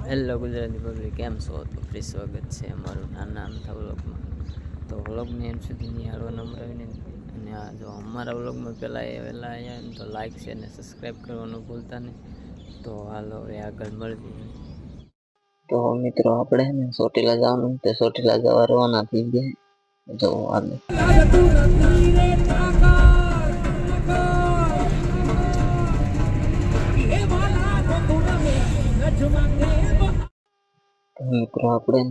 Hello Gujarati public, કેમ છો? તો ફ્રી સ્વાગત છે અમારું નાના અમથા વ્લોગમાં. તો વ્લોગને એમ સુધી નિહાળવા નંબર આવીને અને આ જો અમારા વ્લોગમાં પહેલાં એ વહેલા આવ્યા ને તો લાઇક છે અને સબસ્ક્રાઈબ કરવાનું ભૂલતા નહીં. તો હાલો હવે આગળ મળીએ. તો મિત્રો આપણે ચોટીલા જવાનું તે ચોટીલા જવા રવાના થઈ ગયા. જો હાલે તો મિત્રો આપણે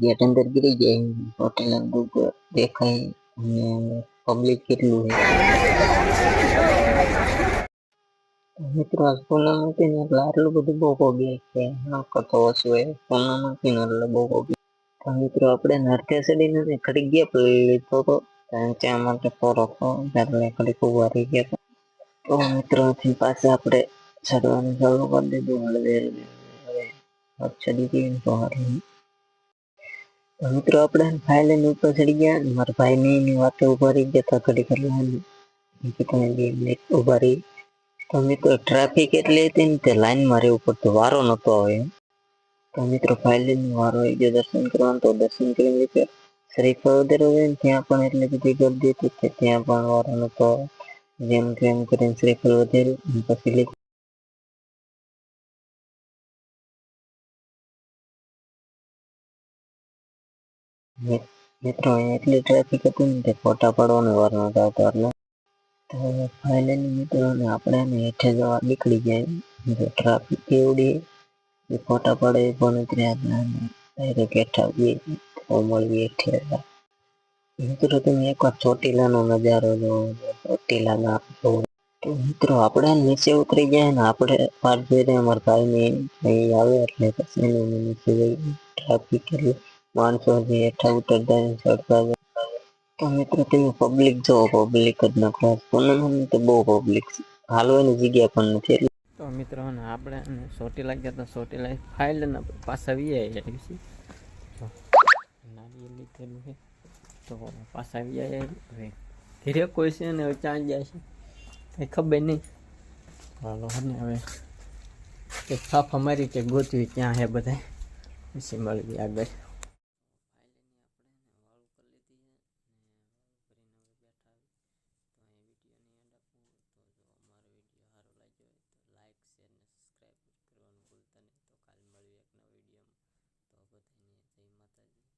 ગેટ અંદર ગીરી જાય ચોટીલા દેખાય અને પબ્લિક કેટલું છે. મિત્રો આજ પૂનમ હતી ને એટલે આટલું બધું બહુ પબ્લિક છે. કથો ઓછું હોય પૂનમ હતી ને એટલે બહુ પબ્લિક. તો મિત્રો આપણે નરતે ચડીને ઘડીક ગયા લીધો તો ત્યાં માટે ફરક એટલે ઘડીક ઉભા રહી ગયા હતા. તો મિત્રો પાછા આપણે ચડવાનું ચાલુ કરી દીધું. હવે ચડી ગઈ તો મિત્રો આપણે ફાઇલ ઉપર ચડી ગયા. મારા ભાઈ ની વાતે ઉભા રહી ગયા હતા ઘડીક ઉભા રહી. તો મિત્રો ટ્રાફિક એટલી હતી ને તે લાઈન માં રહેવું પડતું, વારો નતો આવે. તો મિત્રો ફાઇલ વારો આવી ગયો દર્શન કરવાનું. તો દર્શન કરી લીધે શ્રીફળ વધારે હોય ને ત્યાં પણ એટલી બધી ગરદી હતી કે ત્યાં પણ વારો નતો. જેમ તેમ કરીને શ્રીફળ વધાર્યું પછી મિત્રો એટલી ટ્રાફિક હતી ને તે ફોટા પાડવાનો વાર નતો આવતો. એટલે તો ફાઇનલી મિત્રો આપણે હેઠે જવા નીકળી ગયા. ટ્રાફિક એવડી ફોટા પાડે પણ ડાયરેક્ટ હેઠા મળીએ હેઠે. મિત્રો તમે એકવાર ચોટીલા નો નજારો જોવો. ચોટીલા તો મિત્રો આપણે નીચે ઉતરી ગયા ને આપણે પાર જઈને અમારા ભાઈ ને આવે એટલે પછી નીચે જઈ ટ્રાફિક એટલે માણસો જે હેઠા ઉતરતા ચડતા. તો મિત્રો તમે પબ્લિક જોવો, પબ્લિક જ નખરો પૂનમ તો બહુ પબ્લિક છે, હાલવાની જગ્યા પણ નથી. તો મિત્રો આપણે ચોટીલા ગયા તો ચોટીલા ફાઇલ પાછા વી તો પાછા વી ધીરે કોઈ છે ને હવે ચાં જાય છે કંઈ ખબર નહીં. હાલો ને હવે કે સાફ અમારી કે ગોતવી ક્યાં હે બધા પછી મળવી આગળ. લાઈક શેર ને સબસ્ક્રાઈબ કરવાનું ભૂલતા નહીં. તો કાલ મળીએ એક નવા વિડીયોમાં. તો બધાને જય માતાજી.